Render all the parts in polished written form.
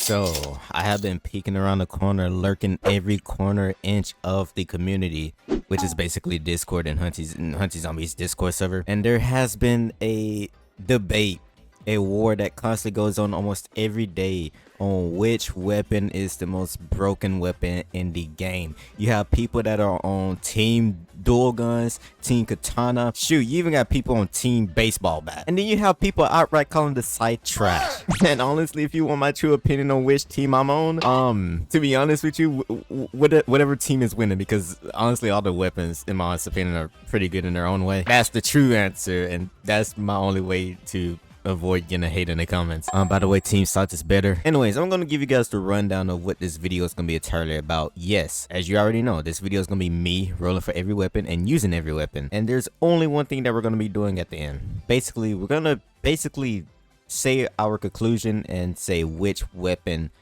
So I have been peeking around the corner, lurking every corner inch of the community, which is basically Discord and Hunty Zombies Discord server. And there has been a debate, a war that constantly goes on almost every day on which weapon is the most broken weapon in the game. You have people that are on team dual guns, team katana, shoot, you even got people on team baseball bat, and then you have people outright calling the Scythe trash. And honestly, if you want my true opinion on which team I'm on, to be honest with you, whatever team is winning, because honestly all the weapons in my honest opinion are pretty good in their own way. That's the true answer, and that's my only way to avoid getting a hate in the comments. By the way, Team Scythe is better. Anyways, I'm gonna give you guys the rundown of what this video is gonna be entirely about. Yes, as you already know, this video is gonna be me rolling for every weapon and using every weapon. And there's only one thing that we're gonna be doing at the end. Basically, we're gonna say our conclusion and say which weapon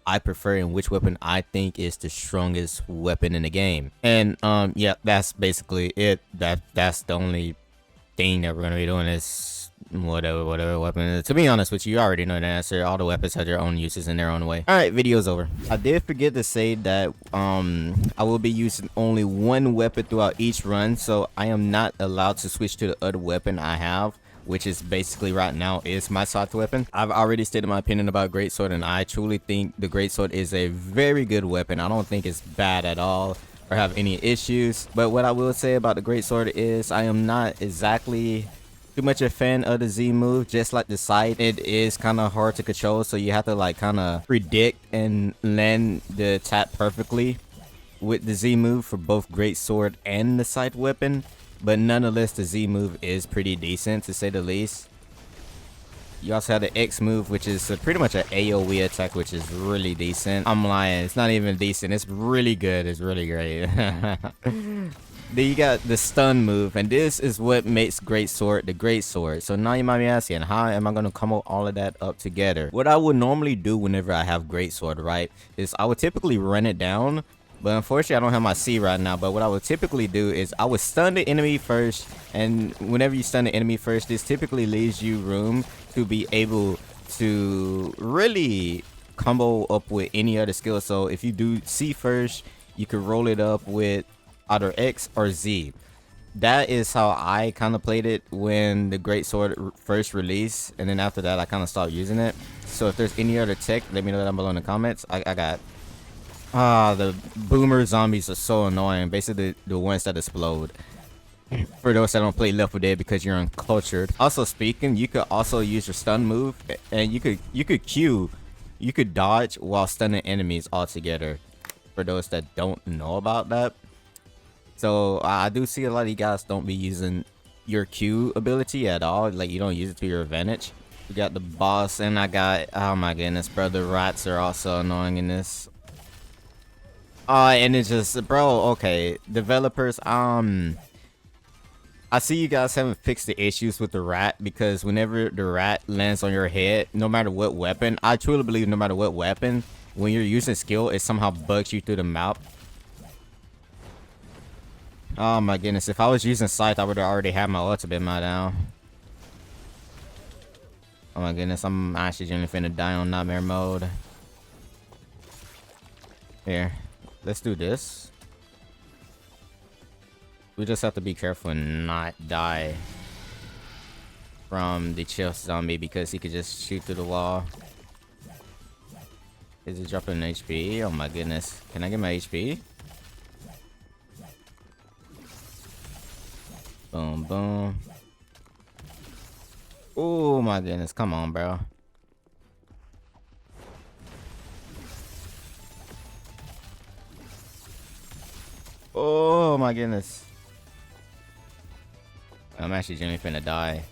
I prefer and which weapon I think is the strongest weapon in the game. And yeah, that's basically it. That's the only thing that we're gonna be doing is whatever weapon. To be honest with you, you already know the answer. All the weapons have their own uses in their own way. All right, video's over. I did forget to say that I will be using only one weapon throughout each run, so I am not allowed to switch to the other weapon I have, which is basically right now is my Scythe weapon. I've already stated my opinion about Greatsword, and I truly think the Greatsword is a very good weapon. I don't think it's bad at all or have any issues. But what I will say about the Greatsword is I am not exactly too much a fan of the Z move. Just like the Scythe, it is kind of hard to control, so you have to like kind of predict and land the attack perfectly with the Z move for both Greatsword and the Scythe weapon. But nonetheless, the Z move is pretty decent to say the least. You also have the X move, which is pretty much an AoE attack, which is really decent. I'm lying, it's not even decent, it's really good, it's really great. Then you got the stun move, and this is what makes Greatsword the Greatsword. So now you might be asking, how am I going to combo all of that up together? What I would normally do whenever I have Greatsword, right, is I would typically run it down. But unfortunately, I don't have my C right now. But what I would typically do is I would stun the enemy first. And whenever you stun the enemy first, this typically leaves you room to be able to really combo up with any other skill. So if you do C first, you could roll it up with either X or Z. That is how I kind of played it when the Greatsword first released, and then after that I kind of stopped using it. So if there's any other tech, let me know down below in the comments. I got the boomer zombies are so annoying, basically the ones that explode. For those that don't play Left 4 Dead because you're uncultured. Also speaking, you could also use your stun move, and you could dodge while stunning enemies altogether, for those that don't know about that. So I do see a lot of you guys don't be using your Q ability at all. Like, you don't use it to your advantage. We got the boss, and I got, oh my goodness, bro, the rats are also annoying in this. And it's just, bro, okay, developers, I see you guys haven't fixed the issues with the rat, because whenever the rat lands on your head, no matter what weapon, I truly believe no matter what weapon, when you're using skill, it somehow bugs you through the map. Oh my goodness, if I was using Scythe, I would have already had my ultimate by now. Oh my goodness, I'm actually genuinely finna die on nightmare mode. Here, let's do this. We just have to be careful and not die from the chill zombie, because he could just shoot through the wall. Is he dropping an HP? Oh my goodness, can I get my HP? Boom, boom. Oh my goodness, come on, bro. Oh my goodness. I'm actually genuinely finna die.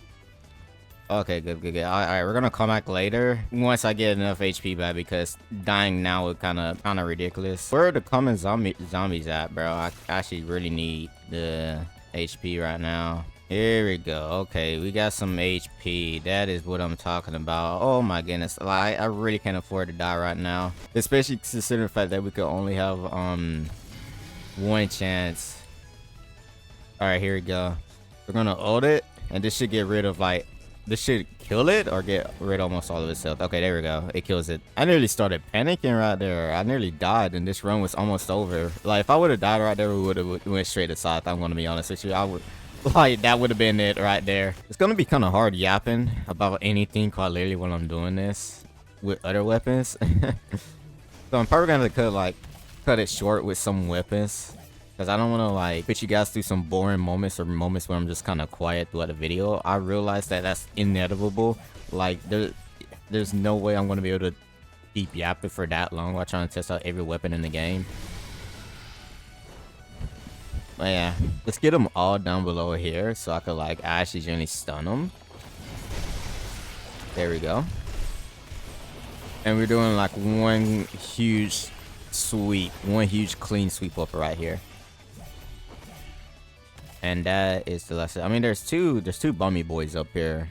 Okay, good. Alright, we're gonna come back later once I get enough HP back, because dying now is kind of ridiculous. Where are the common zombies at, bro? I actually really need the HP right now. Here we go. Okay, we got some HP. That is what I'm talking about. Oh my goodness, like, I really can't afford to die right now, especially considering the fact that we could only have one chance. All right, here we go. We're gonna ult it, and this should get rid of like This should kill it or get rid of almost all of its health. Okay, there we go. It kills it. I nearly started panicking right there. I nearly died and this run was almost over. Like, if I would have died right there, we would have went straight to Scythe. I'm going to be honest with you. I would... Like, that would have been it right there. It's going to be kind of hard yapping about anything quite literally when I'm doing this with other weapons. So I'm probably going to cut it short with some weapons. Because I don't want to like put you guys through some boring moments or moments where I'm just kind of quiet throughout the video. I realize that that's inevitable. Like there's no way I'm going to be able to keep yapping for that long while trying to test out every weapon in the game. But yeah, let's get them all down below here so I could like actually generally stun them. There we go. And we're doing like one huge sweep, one huge clean sweep up right here. And that is the lesson. I mean, there's two bummy boys up here.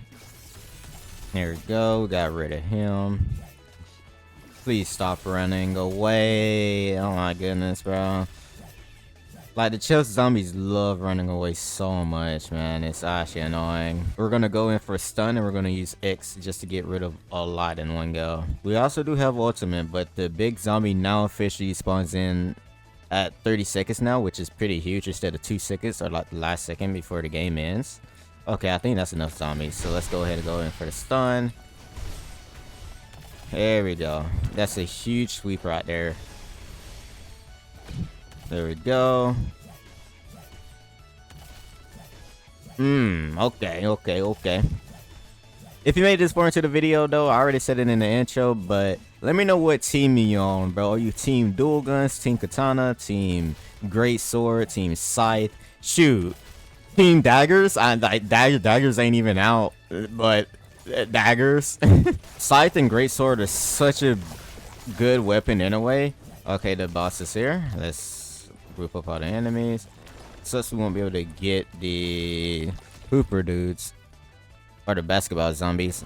Here we go. Got rid of him. Please stop running away. Oh my goodness, bro. Like, the chest zombies love running away so much, man. It's actually annoying. We're gonna go in for a stun and we're gonna use X just to get rid of a lot in one go. We also do have ultimate, but the big zombie now officially spawns in at 30 seconds now, which is pretty huge, instead of 2 seconds or like the last second before the game ends. Okay, I think that's enough zombies, so let's go ahead and go in for the stun. There we go. That's a huge sweep right there. There we go. Okay. If you made this far into the video though, I already said it in the intro, but let me know what team you on, bro. Are you team dual guns, team katana, team Greatsword, team Scythe? Shoot, team daggers? Daggers ain't even out, but daggers. Scythe and Greatsword are such a good weapon in a way. Okay, the boss is here. Let's group up all the enemies. Since we won't be able to get the hooper dudes. Or the basketball zombies.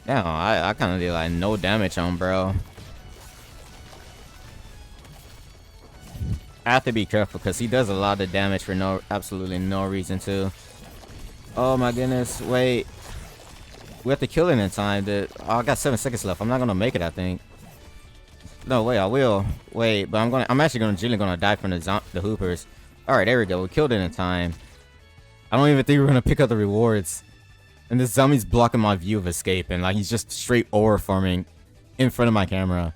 Yeah, I kind of did like no damage on bro. I have to be careful because he does a lot of damage for absolutely no reason to. Oh my goodness, wait. We have to kill it in time. Oh, I got 7 seconds left. I'm not gonna make it, I think. No, wait, I will. Wait, but I'm actually gonna die from the hoopers. Alright, there we go. We killed it in time. I don't even think we're gonna pick up the rewards. And this zombie's blocking my view of escape. And like he's just straight ore farming in front of my camera.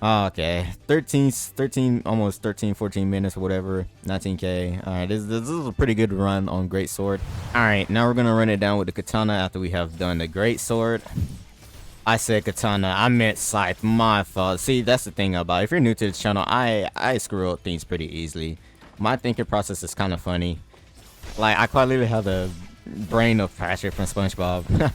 Oh, okay. 13, almost 13, 14 minutes or whatever. 19k. Alright, this is a pretty good run on Greatsword. Alright, now we're gonna run it down with the katana after we have done the Greatsword. I said katana, I meant Scythe. My fault. See, that's the thing about it. If you're new to the channel, I screw up things pretty easily. My thinking process is kind of funny. Like, I quite literally have the brain of Patrick from SpongeBob.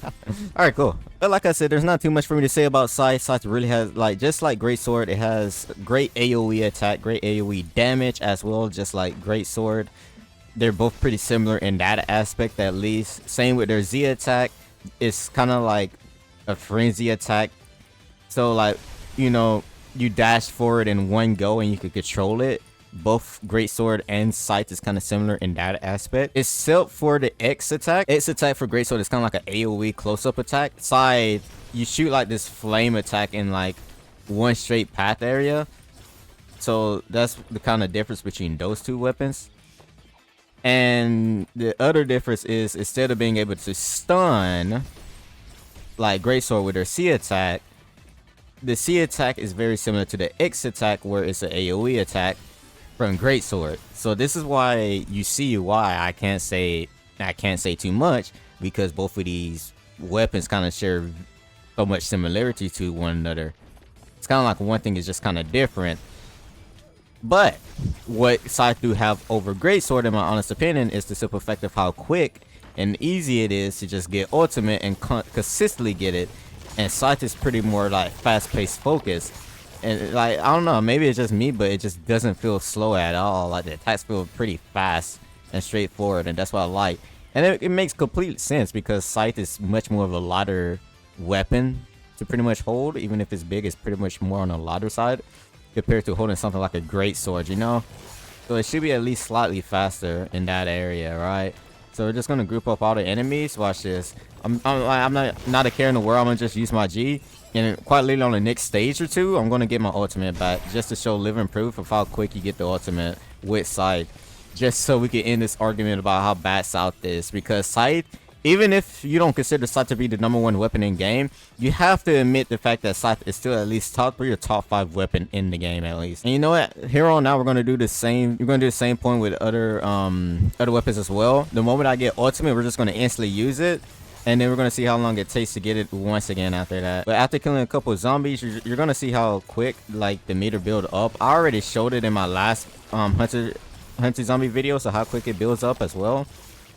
Alright, cool. But like I said, there's not too much for me to say about Scythe. Scythe really has, like, just like Greatsword, it has great AoE attack, great AoE damage as well, just like Greatsword. They're both pretty similar in that aspect at least. Same with their Z attack. It's kind of like a frenzy attack. So, like, you know, you dash forward in one go and you can control it. Both Greatsword and Scythe is kind of similar in that aspect. Except for the X attack. X attack for Greatsword is kind of like an AoE close-up attack. Scythe, you shoot like this flame attack in like one straight path area. So that's the kind of difference between those two weapons. And the other difference is instead of being able to stun like Greatsword with their C attack, the C attack is very similar to the X attack where it's an AoE attack from Greatsword. So this is why you see why I can't say too much, because both of these weapons kind of share so much similarity to one another. It's kind of like one thing is just kind of different. But what Scythe do have over Greatsword, in my honest opinion, is the simple fact of how quick and easy it is to just get ultimate and consistently get it. And Scythe is pretty more like fast-paced focus. And like, I don't know, maybe it's just me, but it just doesn't feel slow at all. Like the attacks feel pretty fast and straightforward, and that's what I like. And it makes complete sense because Scythe is much more of a lighter weapon to pretty much hold. Even if it's big, it's pretty much more on the lighter side compared to holding something like a Greatsword, you know? So it should be at least slightly faster in that area, right? So we're just gonna group up all the enemies. Watch this. I'm not a care in the world. I'm gonna just use my G, and quite literally on the next stage or two, I'm gonna get my ultimate back just to show living proof of how quick you get the ultimate with Scythe. Just so we can end this argument about how bad Scythe is, because Scythe, even if you don't consider Scythe to be the #1 weapon in game, you have to admit the fact that Scythe is still at least top 3 or top 5 weapon in the game at least. And you know what? Here on out, we're gonna do the same. We're gonna do the same point with other weapons as well. The moment I get ultimate, we're just gonna instantly use it, and then we're gonna see how long it takes to get it once again after that. But after killing a couple of zombies, you're gonna see how quick like the meter build up. I already showed it in my last Hunty zombie video, so how quick it builds up as well.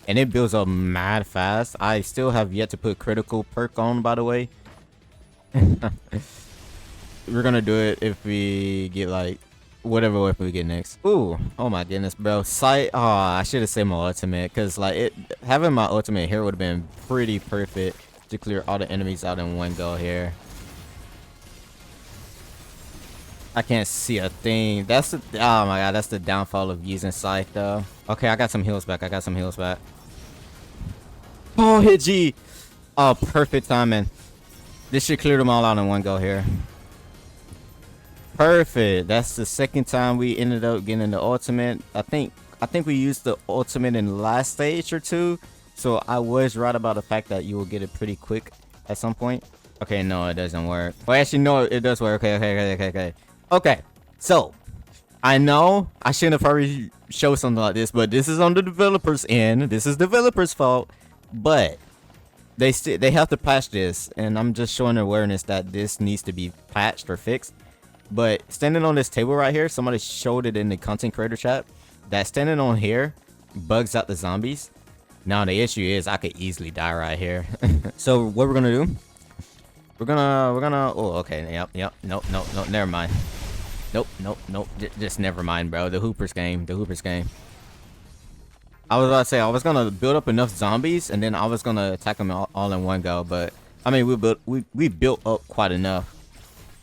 And it builds up mad fast. I still have yet to put critical perk on, by the way. We're gonna do it if we get like whatever weapon we get next. Ooh, oh my goodness, bro. Scythe. Oh, I should have saved my ultimate, because like having my ultimate here would have been pretty perfect to clear all the enemies out in one go here. I can't see a thing. That's the, oh my god, that's the downfall of using Scythe though. Okay, I got some heals back. Oh, hit G. Oh, perfect timing. This should clear them all out in one go here. Perfect. That's the second time we ended up getting the ultimate. I think we used the ultimate in the last stage or two. So I was right about the fact that you will get it pretty quick at some point. Okay, no, it doesn't work. Well, actually, no, it does work. Okay, so I know I shouldn't have probably showed something like this, but this is on the developers' end. This is developers' fault, but they have to patch this, and I'm just showing awareness that this needs to be patched or fixed. But standing on this table right here, somebody showed it in the content creator chat, that standing on here bugs out the zombies. Now the issue is I could easily die right here. So what we're gonna do? We're gonna. Oh, okay. Yep. Nope. Never mind. Nope. Just never mind, bro. The Hooper's game. I was about to say I was gonna build up enough zombies, and then I was gonna attack them all in one go. But I mean, we built up quite enough.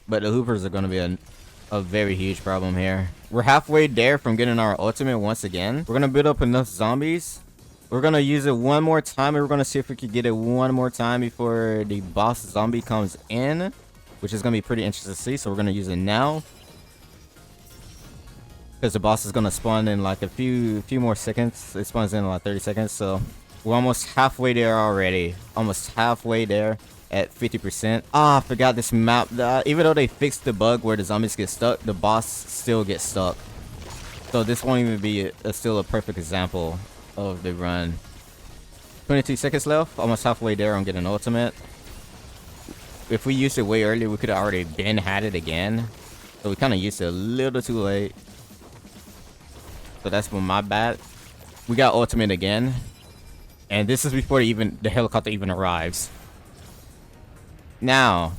But the Hoopers are gonna be a very huge problem here. We're halfway there from getting our ultimate once again. We're gonna build up enough zombies. We're gonna use it one more time, and we're gonna see if we can get it one more time before the boss zombie comes in, which is gonna be pretty interesting to see. So we're gonna use it now, because the boss is gonna spawn in like a few more seconds. It spawns in like 30 seconds, so we're almost halfway there already. Almost halfway there at 50%. Ah, I forgot this map. Even though they fixed the bug where the zombies get stuck, the boss still gets stuck. So this won't even be still a perfect example of the run. 22 seconds left. Almost halfway there on getting ultimate. If we used it way earlier, we could have already been had it again. So we kind of used it a little too late. So that's my bad. We got ultimate again, and this is before the helicopter even arrives. Now,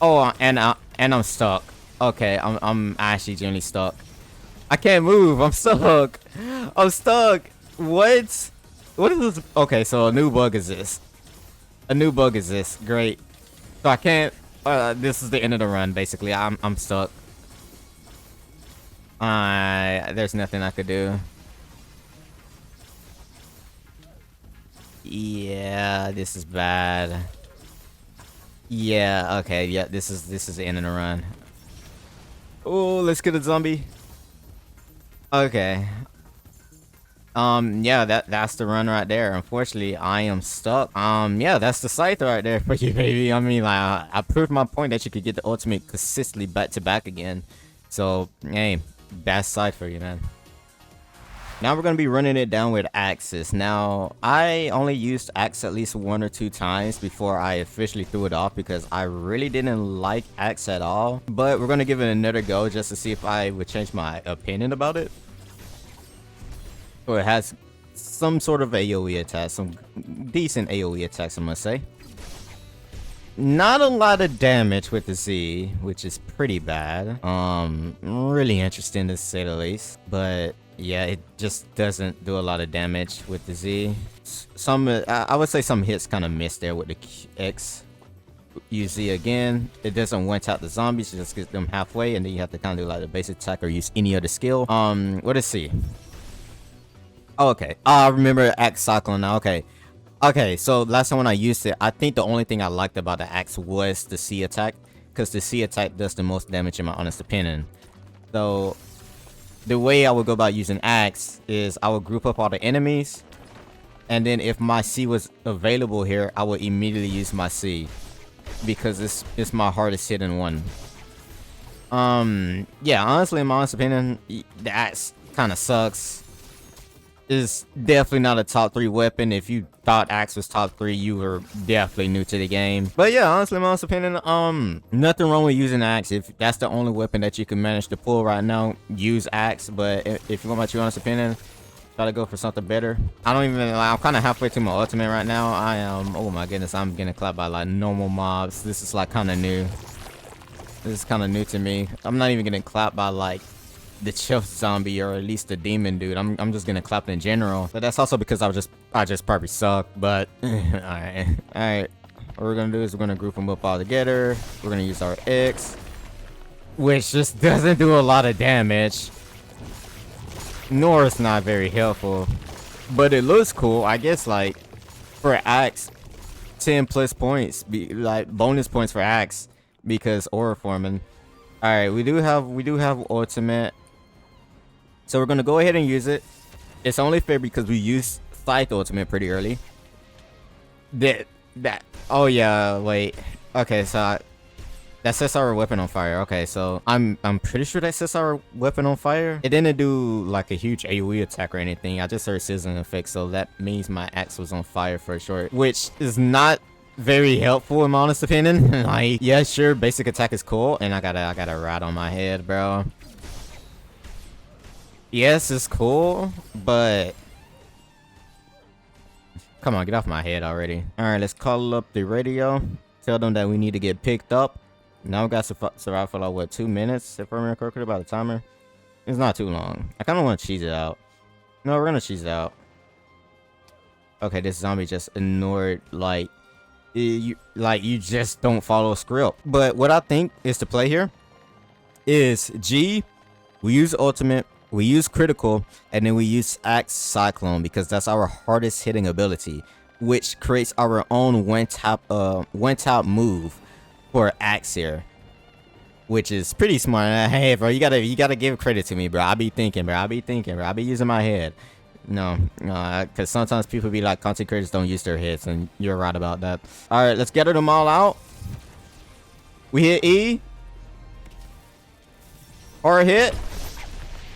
oh, and I'm stuck. Okay, I'm actually genuinely stuck. I can't move. I'm stuck. What? What is this? Okay, so a new bug is this. Great. So I can't. This is the end of the run. Basically, I'm stuck. There's nothing I could do. Yeah, this is bad. Yeah, okay, yeah, this is the end of the run. Oh, let's get a zombie. Okay. Yeah, that's the run right there. Unfortunately, I am stuck. Yeah, that's the Scythe right there for you, baby. I mean, like, I proved my point that you could get the ultimate consistently back to back again. So, hey, best Scythe for you, man. Now we're going to be running it down with Axis. Now, I only used Axe at least 1 or 2 times before I officially threw it off, because I really didn't like Axe at all. But we're going to give it another go just to see if I would change my opinion about it. So it has some sort of AoE attacks, some decent AoE attacks, I must say. Not a lot of damage with the Z, which is pretty bad. Really interesting to say the least, but yeah, it just doesn't do a lot of damage with the Z. I would say some hits kind of missed there with the X, use Z again. It doesn't one tap the zombies, it just gets them halfway, and then you have to kind of do like the basic attack or use any other skill. What is C? Oh, okay. I remember Axe Cyclone now. Okay. Okay, so last time when I used it, I think the only thing I liked about the axe was the C attack, because the C attack does the most damage in my honest opinion. So the way I would go about using axe is I would group up all the enemies, and then if my C was available here, I would immediately use my C, because it's my hardest hitting one. Yeah, honestly, in my honest opinion, the axe kind of sucks. Is definitely not a top 3 weapon. If you thought axe was top 3, you were definitely new to the game. But yeah, honestly, in my honest opinion, nothing wrong with using axe. If that's the only weapon that you can manage to pull right now, use axe. But if you want my true honest opinion, try to go for something better. I don't even, like, I'm kind of halfway to my ultimate right now. I am, oh my goodness, I'm getting clapped by like normal mobs. This is like kind of new. This is kind of new to me. I'm not even getting clapped by like the chief zombie, or at least the demon dude. I'm just gonna clap in general, but that's also because I just probably suck. But all right, what we're gonna do is we're gonna group them up all together. We're gonna use our X, which just doesn't do a lot of damage, nor it's not very helpful, but it looks cool, I guess. Like for axe, 10 plus points, be like bonus points for axe because aura forming. All right, we do have ultimate. So we're gonna go ahead and use it. It's only fair because we used Scythe ultimate pretty early. Oh yeah, wait. Okay, so that sets our weapon on fire. Okay, so I'm pretty sure that sets our weapon on fire. It didn't do like a huge AoE attack or anything. I just heard sizzling effect, so that means my axe was on fire for sure, which is not very helpful in my honest opinion. Like, yeah, sure, basic attack is cool, and I got a rat on my head, bro. Yes, it's cool, but come on, get off my head already. All right, let's call up the radio. Tell them that we need to get picked up. Now we got to survive for like what, 2 minutes if I remember correctly about the timer. It's not too long. I kind of want to cheese it out. No, we're gonna cheese it out. Okay, this zombie just ignored like you just don't follow a script. But what I think is to play here is G. We use ultimate. We use critical, and then we use axe cyclone because that's our hardest hitting ability, which creates our own one tap move for axe here, which is pretty smart. Hey bro, you gotta give credit to me, bro. I be thinking, bro. I be using my head. No, because sometimes people be like, content creators don't use their heads, and you're right about that. All right, let's gather them all out. We hit E. Or hit.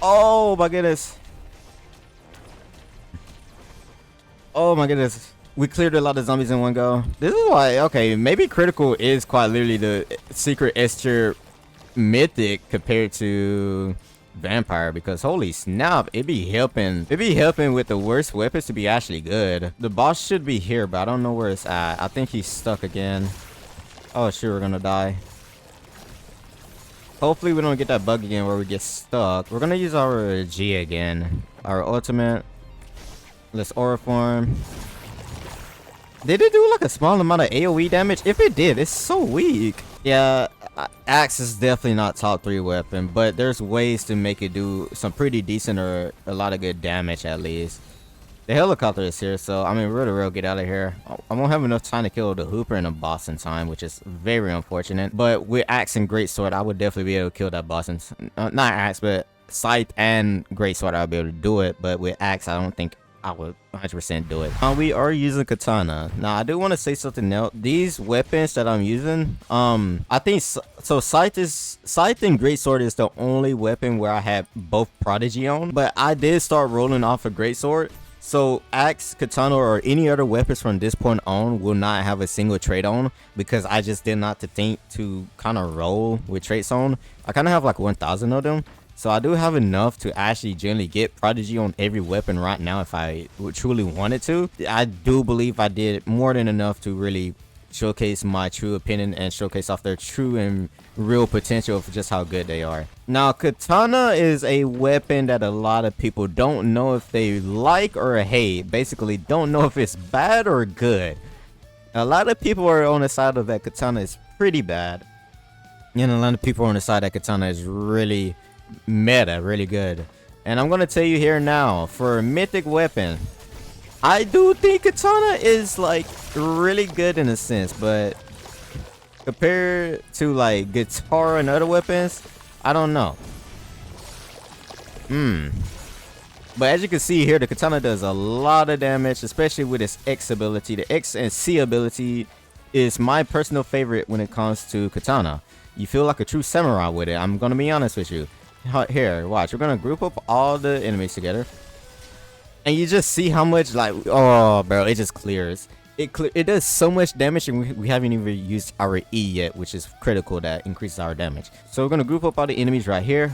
Oh my goodness. Oh my goodness. We cleared a lot of zombies in one go. This is why, okay, maybe critical is quite literally the secret S-tier mythic compared to vampire, because holy snap, it be helping with the worst weapons to be actually good. The boss should be here, but I don't know where it's at. I think he's stuck again. Oh shoot, we're gonna die. Hopefully we don't get that bug again where we get stuck. We're gonna use our G again, our ultimate. Let's aura form. Did it do like a small amount of AoE damage? If it did, it's so weak. Yeah, axe is definitely not top 3 weapon, but there's ways to make it do some pretty decent or a lot of good damage at least. The helicopter is here, so I mean, real get out of here. I won't have enough time to kill the Hooper and the boss in time, which is very unfortunate. But with axe and Greatsword, I would definitely be able to kill that boss. Not axe, but Scythe and Greatsword, I'll be able to do it. But with axe, I don't think I would 100% do it. We are using Katana. Now, I do want to say something else. These weapons that I'm using, I think so. Scythe and Greatsword is the only weapon where I have both Prodigy on. But I did start rolling off a Greatsword. So axe, katana, or any other weapons from this point on will not have a single trait on, because I just did not think to kind of roll with traits on. I kind of have like 1,000 of them, so I do have enough to actually generally get Prodigy on every weapon right now if I would truly wanted to. I do believe I did more than enough to really showcase my true opinion and showcase off their true and real potential for just how good they are. Now, Katana is a weapon that a lot of people don't know if they like or hate. Basically, don't know if it's bad or good. A lot of people are on the side of that Katana is pretty bad. And a lot of people on the side that Katana is really meta, really good. And I'm gonna tell you here now, for a mythic weapon, I do think Katana is like really good in a sense, but compared to like guitar and other weapons, I don't know. But as you can see here, the Katana does a lot of damage, especially with its X ability. The X and C ability is my personal favorite when it comes to Katana. You feel like a true samurai with it. I'm gonna be honest with you. Here, watch. We're gonna group up all the enemies together, and you just see how much, like, oh, bro, it just clears. It does so much damage, and we haven't even used our E yet, which is critical. That increases our damage. So we're gonna group up all the enemies right here.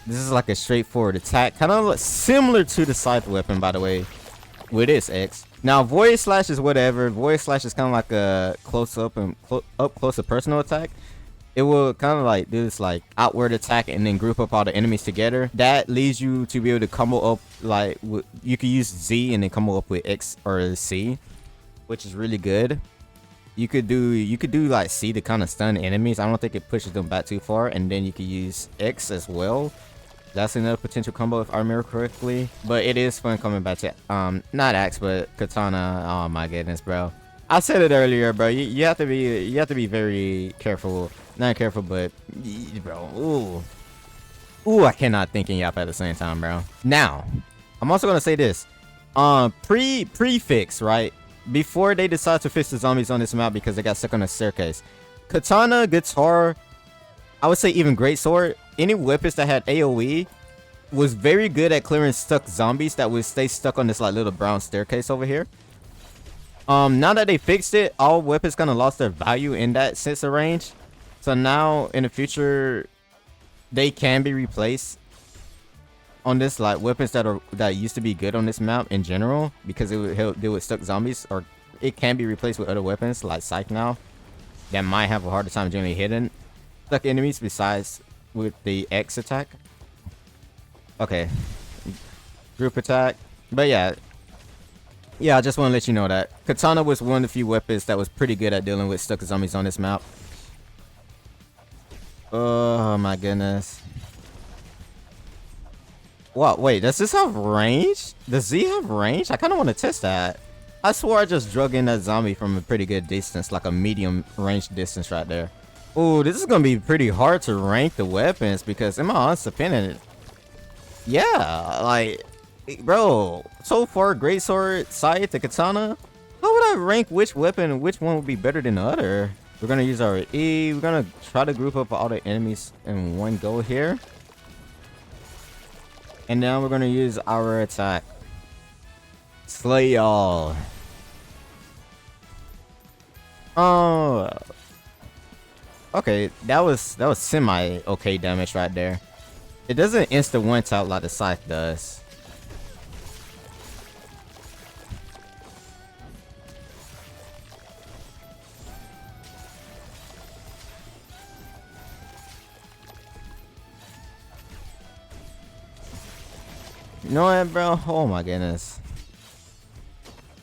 This is like a straightforward attack, kind of similar to the Scythe weapon, by the way, with its X. Now, Void Slash is whatever. Void Slash is kind of like a close-up and up-close and personal attack. It will kind of like do this like outward attack and then group up all the enemies together. That leads you to be able to combo up, like, you can use Z and then combo up with X or C, which is really good. You could do like C to kind of stun enemies. I don't think it pushes them back too far, and then you could use X as well. That's another potential combo if I remember correctly. But it is fun coming back to not axe but Katana. Oh my goodness, bro. I said it earlier, bro. You have to be very careful. Not careful, but bro. Ooh, I cannot think and yap at the same time, bro. Now, I'm also gonna say this. Prefix, right? Before they decide to fix the zombies on this map because they got stuck on a staircase. Katana, guitar, I would say even Greatsword, any weapons that had AoE was very good at clearing stuck zombies that would stay stuck on this like little brown staircase over here. Now that they fixed it, all weapons kind of lost their value in that sense of range. So now in the future, they can be replaced on this like weapons that used to be good on this map in general, because it would deal with stuck zombies, or it can be replaced with other weapons like Scythe now that might have a harder time generally hitting stuck enemies besides with the X attack. Okay, group attack. But yeah, I just want to let you know that Katana was one of the few weapons that was pretty good at dealing with stuck zombies on this map. Oh my goodness. What? Wait, does this have range? Does Z have range? I kind of want to test that. I swore I just drug in that zombie from a pretty good distance, like a medium range distance right there. Ooh, this is gonna be pretty hard to rank the weapons because, in my honest opinion, yeah, like, bro, so far, Greatsword, Scythe, the Katana, how would I rank which weapon and which one would be better than the other? We're gonna use our E. We're gonna try to group up all the enemies in one go here. And now we're gonna use our attack. Slay y'all. Oh. Okay, that was semi okay damage right there. It doesn't insta one tap like the Scythe does. You know what, bro? Oh my goodness.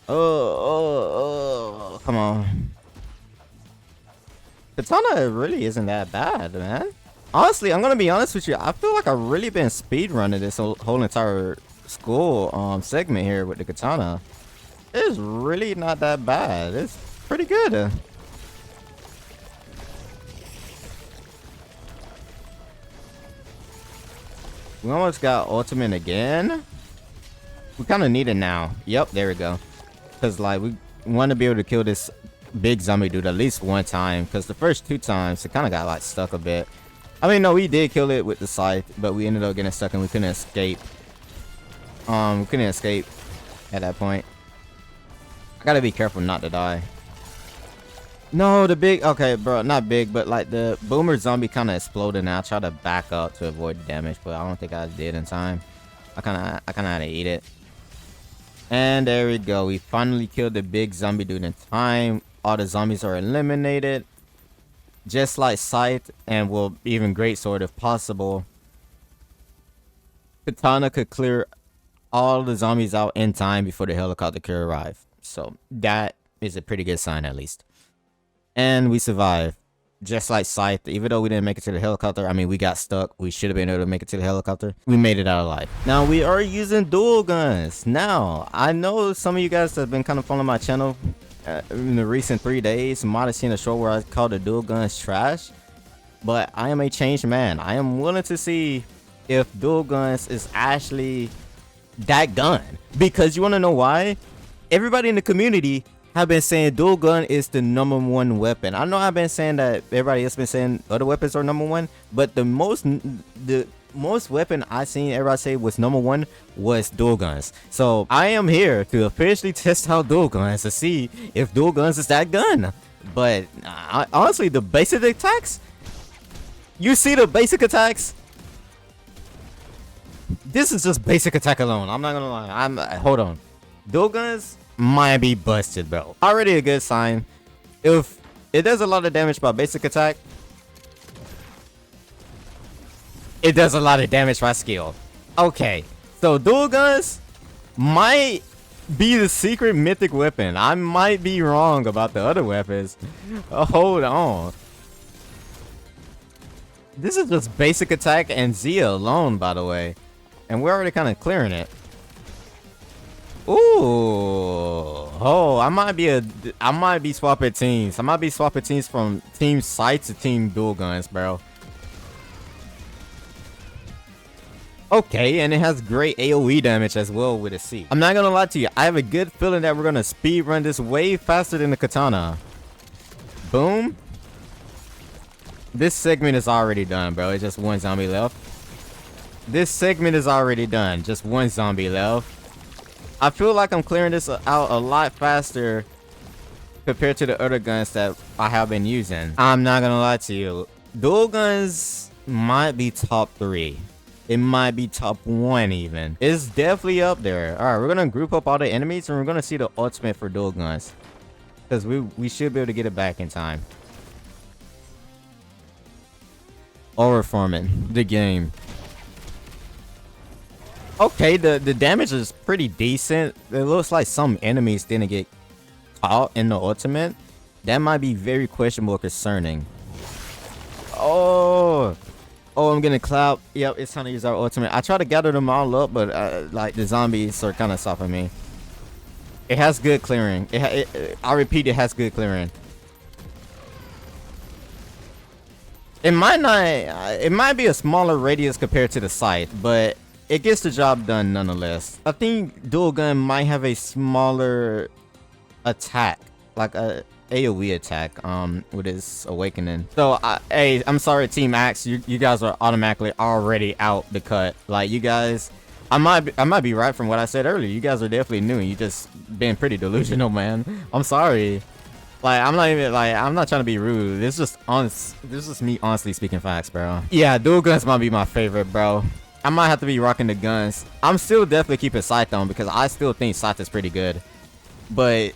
Oh, come on. Katana really isn't that bad, man. Honestly, I'm gonna be honest with you. I feel like I've really been speedrunning this whole entire school segment here with the Katana. It's really not that bad. It's pretty good. We almost got ultimate again. We kind of need it now. Yep, there we go. Because, like, we want to be able to kill this big zombie dude at least one time. Because the first two times, it kind of got, like, stuck a bit. I mean, no, we did kill it with the Scythe. But we ended up getting stuck and we couldn't escape. We couldn't escape at that point. I gotta be careful not to die. No, the big... Okay, bro, not big, but, like, the boomer zombie kind of exploded. And I tried to back up to avoid the damage. But I don't think I did in time. I kind of had to eat it. And there we go. We finally killed the big zombie dude in time. All the zombies are eliminated. Just like Scythe, and will even Greatsword if possible. Katana could clear all the zombies out in time before the helicopter could arrive. So that is a pretty good sign at least. And we survived. Just like Scythe, even though we didn't make it to the helicopter, I mean, we got stuck. We should have been able to make it to the helicopter. We made it out alive. Now, we are using dual guns. Now, I know some of you guys have been kind of following my channel in the recent 3 days. Might have seen a show where I called the dual guns trash. But I am a changed man. I am willing to see if dual guns is actually that gun. Because you want to know why? Everybody in the community have been saying dual gun is the #1 weapon. I know I've been saying that everybody else been saying other weapons are #1, but the most weapon I seen everybody say was #1 was dual guns. So I am here to officially test out dual guns to see if dual guns is that gun. But honestly, the basic attacks, you see the basic attacks? This is just basic attack alone. I'm not gonna lie. Hold on. Dual guns might be busted, bro. Already a good sign. If it does a lot of damage by basic attack, it does a lot of damage by skill. Okay, so dual guns might be the secret mythic weapon. I might be wrong about the other weapons. Hold on. This is just basic attack and Zia alone, by the way. And we're already kind of clearing it. Ooh, oh, I might be swapping teams. I might be swapping teams from Team Scythe to Team Dual Guns, bro. Okay, and it has great AoE damage as well with a C. I'm not gonna lie to you. I have a good feeling that we're gonna speed run this way faster than the Katana. Boom. This segment is already done, bro. It's just one zombie left. This segment is already done. Just one zombie left. I feel like I'm clearing this out a lot faster compared to the other guns that I have been using. I'm not gonna lie to you. Dual guns might be top 3. It might be top 1 even. It's definitely up there. Alright, we're gonna group up all the enemies and we're gonna see the ultimate for dual guns. Because we should be able to get it back in time. Overforming the game. Okay, the damage is pretty decent. It looks like some enemies didn't get caught in the ultimate. That might be very questionable, concerning. Oh, I'm gonna clap. Yep, it's time to use our ultimate. I try to gather them all up, but like the zombies are kind of stopping me. It has good clearing. I repeat, it has good clearing. It might not. It might be a smaller radius compared to the Scythe, but it gets the job done nonetheless. I think dual gun might have a smaller attack, like a AoE attack, with its awakening. So, hey, I'm sorry, Team Axe, you guys are automatically already out the cut. Like, you guys, I might be right from what I said earlier. You guys are definitely new. You just been pretty delusional, man. I'm sorry. Like, I'm not trying to be rude. This is just honest. This is me honestly speaking facts, bro. Yeah, dual guns might be my favorite, bro. I might have to be rocking the guns. I'm still definitely keeping Scythe on because I still think Scythe is pretty good. But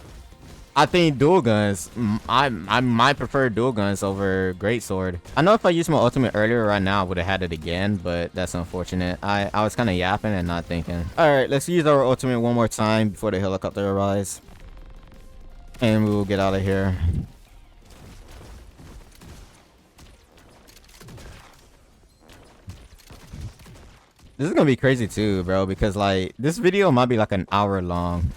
I think dual guns, I might prefer dual guns over Greatsword. I know if I used my ultimate earlier right now, I would have had it again, but that's unfortunate. I was kind of yapping and not thinking. Alright, let's use our ultimate one more time before the helicopter arrives. And we will get out of here. This is gonna be crazy too, bro, because like this video might be like an hour long.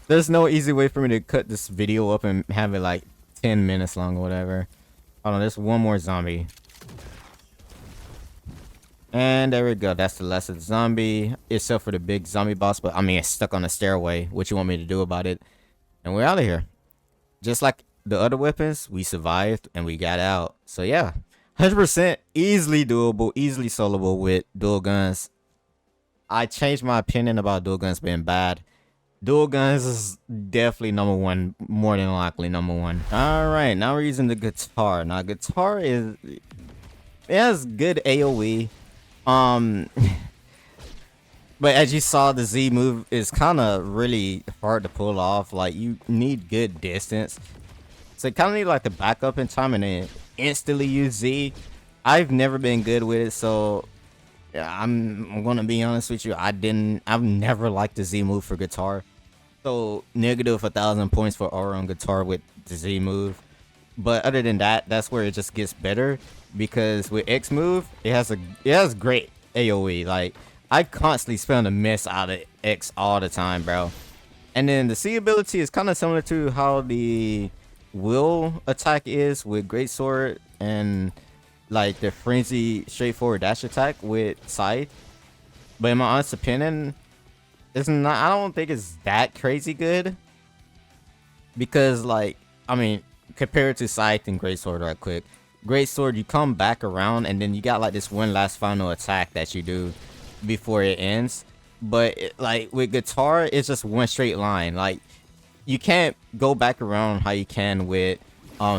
There's no easy way for me to cut this video up and have it like 10 minutes long or whatever. Hold on, there's one more zombie. And there we go. That's the last of the zombie. Except for the big zombie boss, but I mean it's stuck on the stairway. What you want me to do about it? And we're out of here. Just like the other weapons, we survived and we got out. So yeah. 100% easily doable, easily soloable with dual guns. I changed my opinion about dual guns being bad. Dual guns is definitely #1, more than likely #1. Alright, now we're using the guitar. Now guitar it has good AoE. But as you saw, the Z move is kind of really hard to pull off. Like you need good distance. So you kind of need like the backup in time and then instantly use Z. I've never been good with it, so yeah, I'm gonna be honest with you. I've never liked the Z move for guitar. So negative 1,000 points for aura on guitar with the Z move. But other than that, that's where it just gets better, because with X move, it has great AoE. Like, I constantly spam the mess out of X all the time, bro. And then the C ability is kind of similar to how the will attack is with Greatsword, and like the frenzy straightforward dash attack with Scythe. But in my honest opinion, it's not. I don't think it's that crazy good, because like, I mean, compared to Scythe and Greatsword, right quick. Greatsword, you come back around and then you got like this one last final attack that you do before it ends. But like with guitar, it's just one straight line. Like, you can't go back around how you can with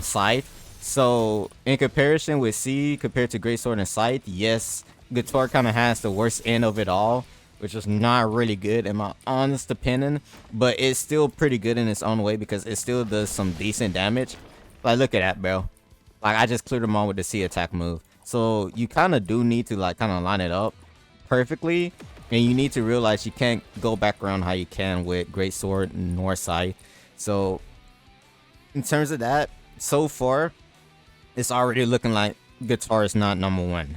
Scythe. So in comparison with C compared to Greatsword and Scythe, yes, guitar kind of has the worst end of it all, which is not really good in my honest opinion, but it's still pretty good in its own way because it still does some decent damage. Like, look at that, bro. Like, I just cleared them all with the C attack move. So you kind of do need to like kind of line it up perfectly, and you need to realize you can't go back around how you can with Greatsword nor Scythe. So in terms of that, so far, it's already looking like guitar is not #1.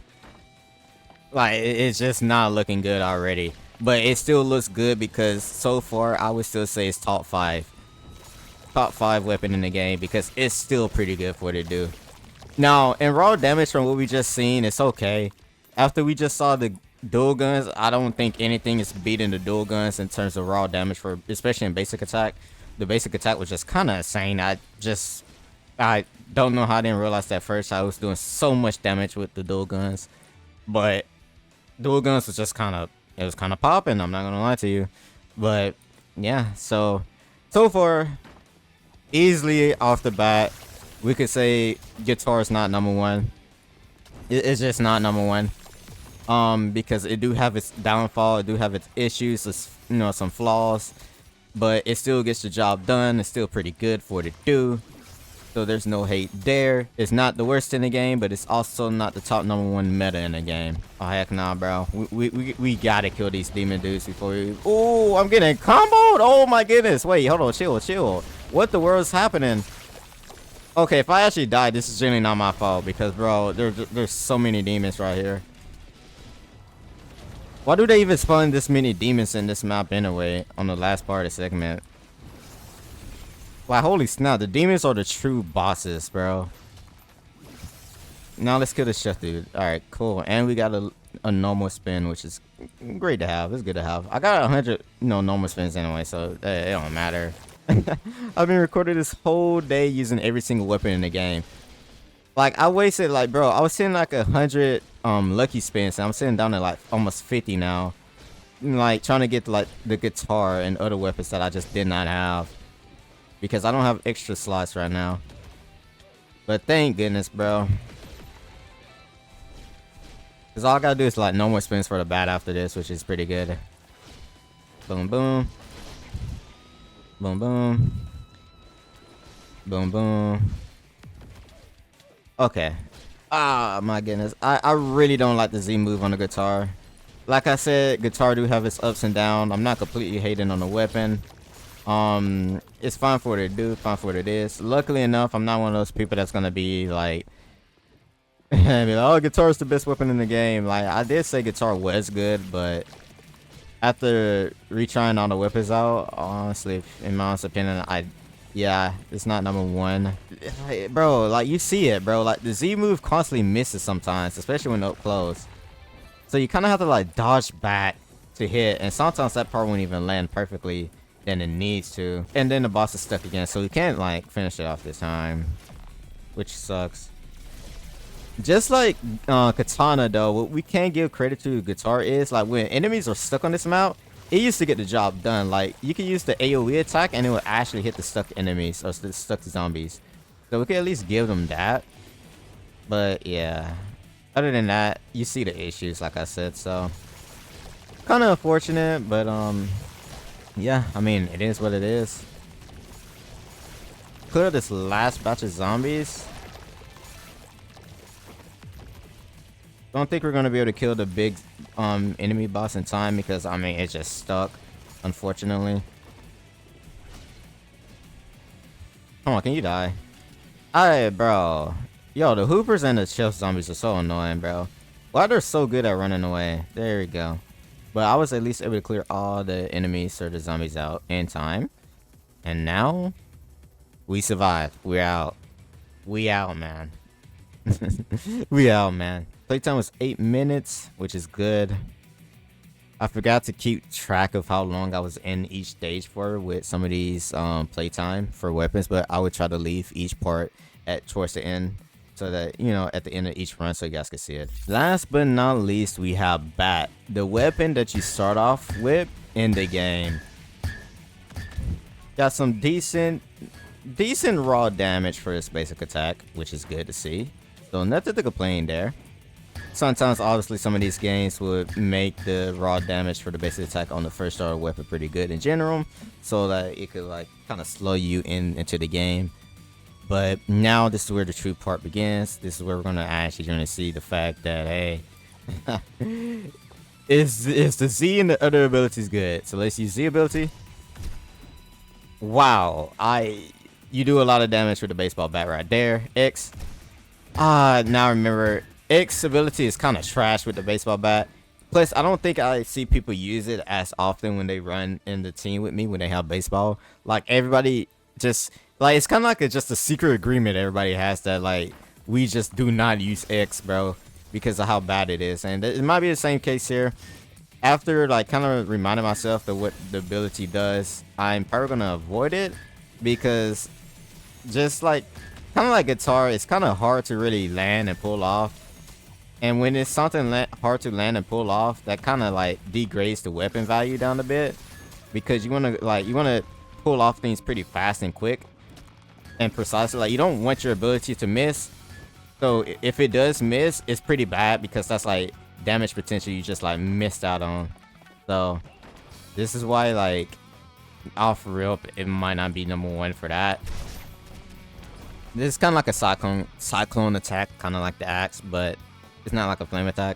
Like, it's just not looking good already. But it still looks good because so far, I would still say it's top 5. Top 5 weapon in the game, because it's still pretty good for what it do. Now, in raw damage from what we just seen, it's okay. After we just saw the dual guns, I don't think anything is beating the dual guns in terms of raw damage, for especially in basic attack. The basic attack was just kind of insane. I don't know how I didn't realize that first. I was doing so much damage with the dual guns, but dual guns was just kind of, it was kind of popping. I'm not gonna lie to you, but yeah. So far, easily off the bat, we could say guitar is not #1. It's just not #1. Because it do have its downfall, it do have its issues, it's, you know, some flaws, but it still gets the job done. It's still pretty good for what it do. So there's no hate there. It's not the worst in the game, but it's also not the top #1 meta in the game. Oh heck nah, bro. We gotta kill these demon dudes before we. Oh, I'm getting comboed. Oh my goodness. Wait, hold on, chill. What the world's happening? Okay, if I actually die, this is generally not my fault, because bro, there's so many demons right here. Why do they even spawn this many demons in this map anyway on the last part of the segment? Like, holy snap, the demons are the true bosses, bro. Now let's kill this chef dude. Alright, cool. And we got a normal spin, which is great to have. It's good to have. I got 100, you know, normal spins anyway, so it don't matter. I've been recording this whole day using every single weapon in the game. Like, I wasted, like, bro, I was sitting like 100 lucky spins, and I'm sitting down at like almost 50 now. Like, trying to get like the guitar and other weapons that I just did not have, because I don't have extra slots right now. But thank goodness, bro. Because all I gotta do is like no more spins for the bat after this, which is pretty good. Boom, boom. Boom, boom. Boom, boom. Okay. Ah, my goodness. I really don't like the Z move on the guitar. Like I said, guitar do have its ups and downs. I'm not completely hating on the weapon. It's fine for what it do, fine for what it is. Luckily enough, I'm not one of those people that's gonna be like, oh, guitar is the best weapon in the game. Like, I did say guitar was good, but after retrying all the weapons out, honestly, in my honest opinion, yeah, it's not #1. Bro, like, you see it, bro. Like, the Z move constantly misses sometimes, especially when up close. So you kind of have to like dodge back to hit, and sometimes that part won't even land perfectly than it needs to, and then the boss is stuck again, so we can't like finish it off this time, which sucks. Just like Katana though, what we can give credit to guitar is like when enemies are stuck on this map, it used to get the job done. Like, you can use the AoE attack and it will actually hit the stuck enemies or the stuck zombies, so we can at least give them that. But yeah, other than that, you see the issues like I said, so kind of unfortunate, but yeah, I mean, it is what it is. Clear this last batch of zombies. Don't think we're gonna be able to kill the big enemy boss in time, because I mean, it's just stuck, unfortunately. Come on, can you die? Alright, bro. Yo, the Hoopers and the Chill Zombies are so annoying, bro. Why they're so good at running away. There we go. But I was at least able to clear all the enemies or the zombies out in time. And now, we survived. We're out. We out, man. We out, man. Playtime was 8 minutes, which is good. I forgot to keep track of how long I was in each stage for with some of these playtime for weapons, but I would try to leave each part towards the end so that, you know, at the end of each run so you guys can see it. Last but not least, we have Bat, the weapon that you start off with in the game. Got some decent raw damage for this basic attack, which is good to see. So nothing to complain there. Sometimes, obviously, some of these games would make the raw damage for the basic attack on the first starter weapon pretty good in general, so that it could like kind of slow you into the game. But now this is where the true part begins. This is where we're gonna actually see the fact that, hey, is the Z and the other abilities good? So let's use Z ability. Wow, you do a lot of damage with the baseball bat right there. X. Now remember, X ability is kind of trash with the baseball bat. Plus, I don't think I see people use it as often when they run in the team with me when they have baseball. Like, everybody just, like, it's kind of like just a secret agreement everybody has that, like, we just do not use X, bro, because of how bad it is. And it might be the same case here. After, like, kind of reminding myself of what the ability does, I'm probably going to avoid it because just, like, kind of like guitar, it's kind of hard to really land and pull off. And when it's something hard to land and pull off, that kind of like degrades the weapon value down a bit, because you want to pull off things pretty fast and quick and precisely. Like, you don't want your ability to miss. So if it does miss, it's pretty bad because that's like damage potential you just like missed out on. So this is why, like, off real, it might not be #1 for that. This is kind of like a cyclone attack, kind of like the axe, but it's not like a flame attack.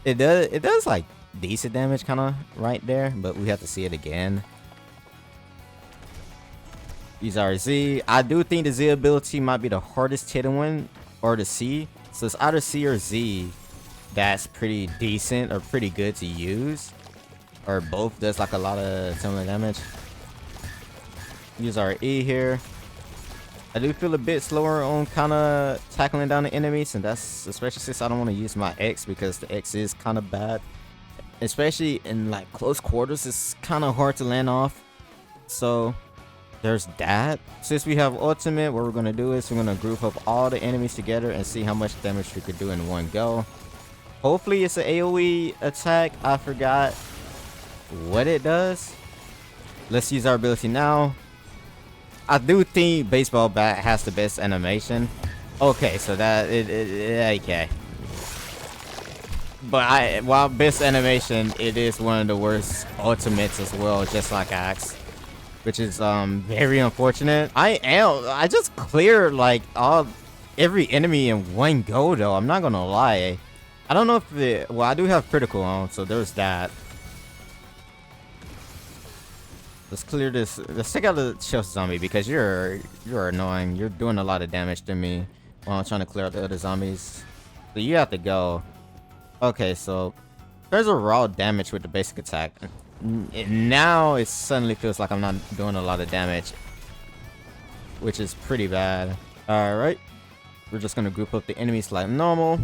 It does like decent damage kind of right there, but we have to see it again. Use our Z. I do think the Z ability might be the hardest hitting one, or the C. So it's either C or Z that's pretty decent or pretty good to use, or both does like a lot of similar damage. Use our E here. I do feel a bit slower on kind of tackling down the enemies, and that's especially since I don't want to use my X because the X is kind of bad. Especially in like close quarters, it's kind of hard to land off. So there's that. Since we have ultimate, what we're going to do is we're going to group up all the enemies together and see how much damage we could do in one go. Hopefully it's an AoE attack. I forgot what it does. Let's use our ability now. I do think baseball bat has the best animation. Okay, so that okay. But while best animation, it is one of the worst ultimates as well, just like Axe, which is very unfortunate. I just cleared like every enemy in one go though. I'm not gonna lie. I don't know if I do have critical on, so there's that. Let's clear this. Let's take out the Chill Zombie because you're annoying. You're doing a lot of damage to me while I'm trying to clear out the other zombies. So you have to go. Okay, so there's a raw damage with the basic attack. Now it suddenly feels like I'm not doing a lot of damage, which is pretty bad. Alright. We're just gonna group up the enemies like normal.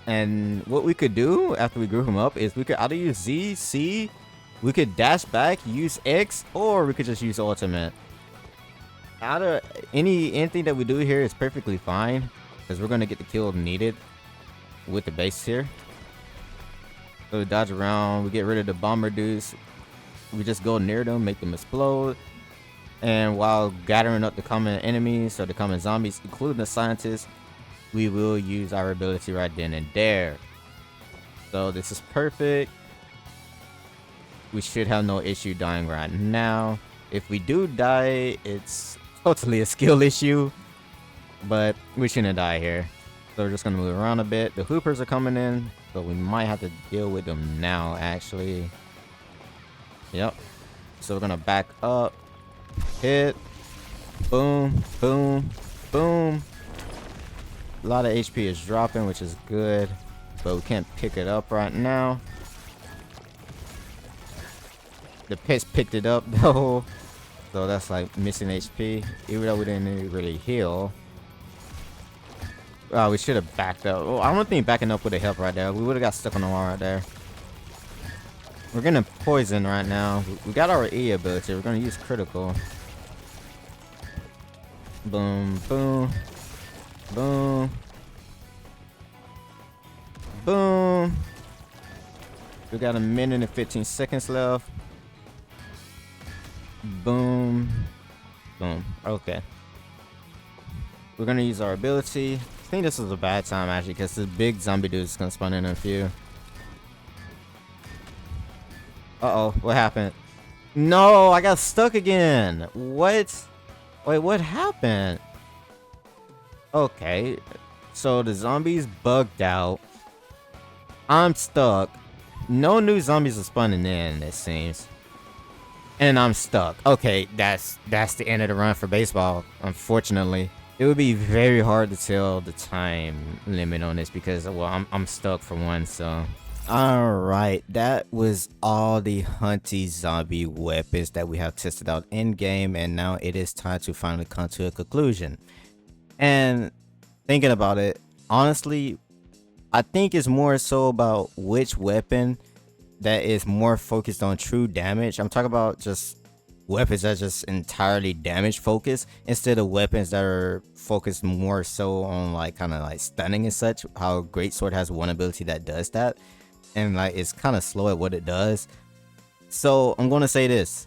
And what we could do after we group them up is we could either use Z, C, we could dash back, use X, or we could just use ultimate. Anything that we do here is perfectly fine, because we're gonna get the kill needed with the base here. So we dodge around, we get rid of the bomber dudes, we just go near them, make them explode, and while gathering up the common enemies or the common zombies, including the scientists, we will use our ability right then and there. So this is perfect. We should have no issue dying right now. If we do die, it's totally a skill issue, but we shouldn't die here. So we're just gonna move around a bit. The Hoopers are coming in, so we might have to deal with them now, actually. Yep. So we're gonna back up, hit, Boom, boom, boom. A lot of HP is dropping, which is good, but we can't pick it up right now. The pets picked it up though, so that's like missing HP, even though we didn't really heal. Oh, we should have backed up. Oh, I don't think backing up would have helped right there. We would have got stuck on the wall right there. We're gonna poison right now. We got our E ability. We're gonna use critical. Boom, boom, boom, boom. We got a minute and 15 seconds left. Boom, boom. Okay. We're gonna use our ability. I think this is a bad time actually, because the big zombie dude is gonna spawn in a few. Uh-oh, what happened? No, I got stuck again. What? Wait, what happened? Okay, so the zombies bugged out. I'm stuck. No new zombies are spawning in, it seems. And I'm stuck. Okay, that's the end of the run for baseball, unfortunately. It would be very hard to tell the time limit on this because, well, I'm stuck for one, so. Alright, that was all the Hunty zombie weapons that we have tested out in game, and now it is time to finally come to a conclusion. And thinking about it, honestly, I think it's more so about which weapon that is more focused on true damage. I'm talking about just weapons that just entirely damage focused instead of weapons that are focused more so on like kind of like stunning and such. How Greatsword has one ability that does that, and like it's kind of slow at what it does. So I'm gonna say this: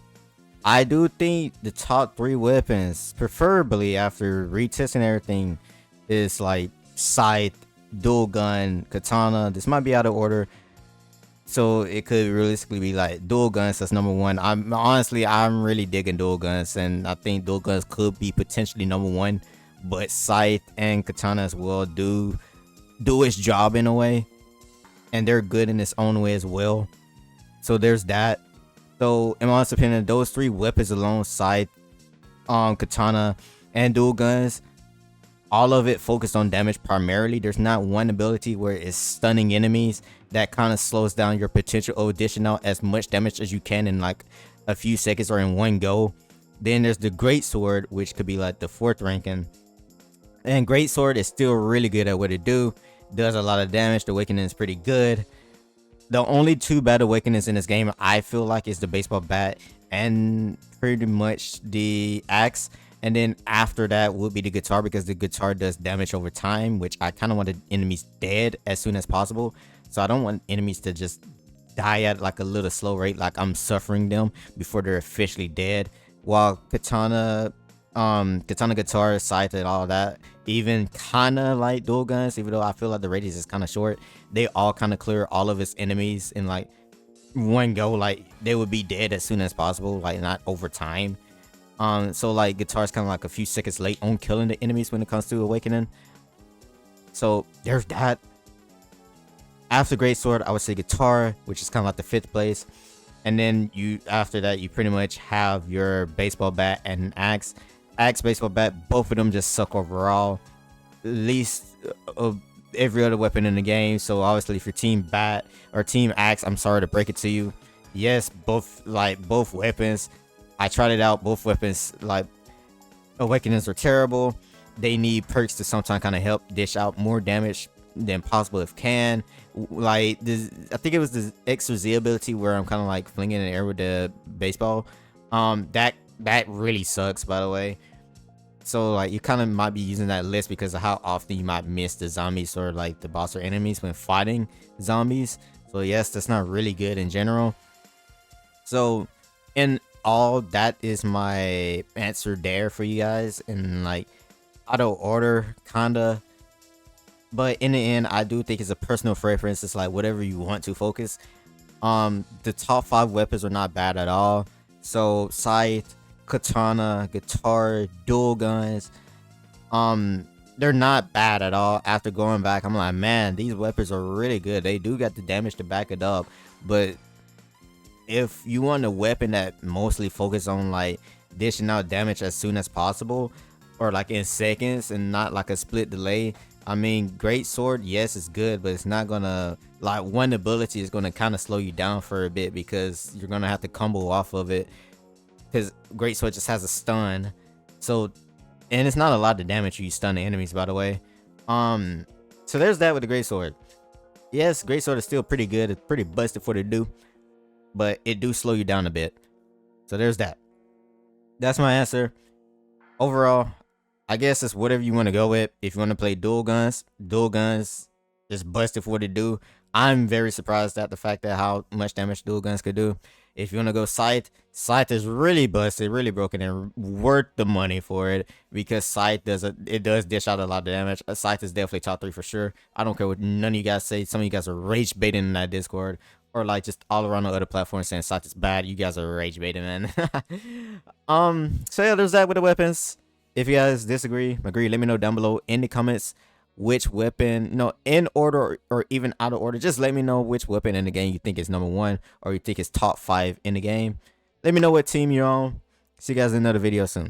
I do think the top 3 weapons, preferably after retesting everything, is like Scythe, dual gun, Katana. This might be out of order, so it could realistically be like dual guns. That's number 1. I'm really digging dual guns, and I think dual guns could be potentially number 1. But Scythe and Katana as well do its job in a way, and they're good in its own way as well. So there's that. So in my honest opinion, those 3 weapons alone, Scythe, Katana, and dual guns, all of it focused on damage primarily. There's not one ability where it's stunning enemies that kind of slows down your potential of dishing out as much damage as you can in like a few seconds or in one go. Then there's the Greatsword, which could be like the 4th ranking. And Greatsword is still really good at what it does a lot of damage. The awakening is pretty good. The only 2 bad awakenings in this game I feel like is the baseball bat and pretty much the axe. And then after that would be the guitar, because the guitar does damage over time, which I kind of want the enemies dead as soon as possible. So I don't want enemies to just die at like a little slow rate, like I'm suffering them before they're officially dead. While Katana, guitar, Scythe, and all that, even kind of like dual guns, even though I feel like the radius is kind of short, they all kind of clear all of its enemies in like one go. Like they would be dead as soon as possible, like not over time. So like guitar's kind of like a few seconds late on killing the enemies when it comes to awakening. So there's that. After Greatsword, I would say guitar, which is kind of like the 5th place. And then after that, you pretty much have your baseball bat and axe. Axe, baseball bat, both of them just suck overall. Least of every other weapon in the game. So obviously if you're team bat or team axe, I'm sorry to break it to you. Yes, both weapons, I tried it out. Both weapons, like, awakenings are terrible. They need perks to sometimes kind of help dish out more damage than possible if can. Like this, I think it was the X or Z ability where I'm kind of like flinging in the air with the baseball. That really sucks, by the way. So like you kind of might be using that list because of how often you might miss the zombies or like the boss or enemies when fighting zombies. So yes, that's not really good in general. So in all, that is my answer there for you guys in like auto order kinda. But in the end, I do think it's a personal preference. It's like whatever you want to focus. The top 5 weapons are not bad at all. So Scythe, Katana, guitar, dual guns, they're not bad at all. After going back, I'm like, man, these weapons are really good. They do got the damage to back it up. But if you want a weapon that mostly focus on like dishing out damage as soon as possible, or like in seconds and not like a split delay. I mean, Greatsword, yes, it's good, but it's not gonna, like, one ability is gonna kind of slow you down for a bit because you're gonna have to combo off of it, because Greatsword just has a stun. So, and it's not a lot of damage you stun the enemies, by the way. So there's that with the Greatsword. Yes, Greatsword is still pretty good. It's pretty busted for the do, but it do slow you down a bit. So there's that. That's my answer. Overall, I guess it's whatever you want to go with. If you want to play dual guns is busted for what it do. I'm very surprised at the fact that how much damage dual guns could do. If you want to go Scythe is really busted, really broken, and worth the money for it, because Scythe does dish out a lot of damage. Scythe is definitely top 3 for sure. I don't care what none of you guys say. Some of you guys are rage baiting in that Discord, or like just all around the other platforms saying Scythe is bad. You guys are rage baiting, man. So yeah, there's that with the weapons. If you guys disagree, agree, let me know down below in the comments which weapon, in order or even out of order. Just let me know which weapon in the game you think is #1 or you think is top 5 in the game. Let me know what team you're on. See you guys in another video soon.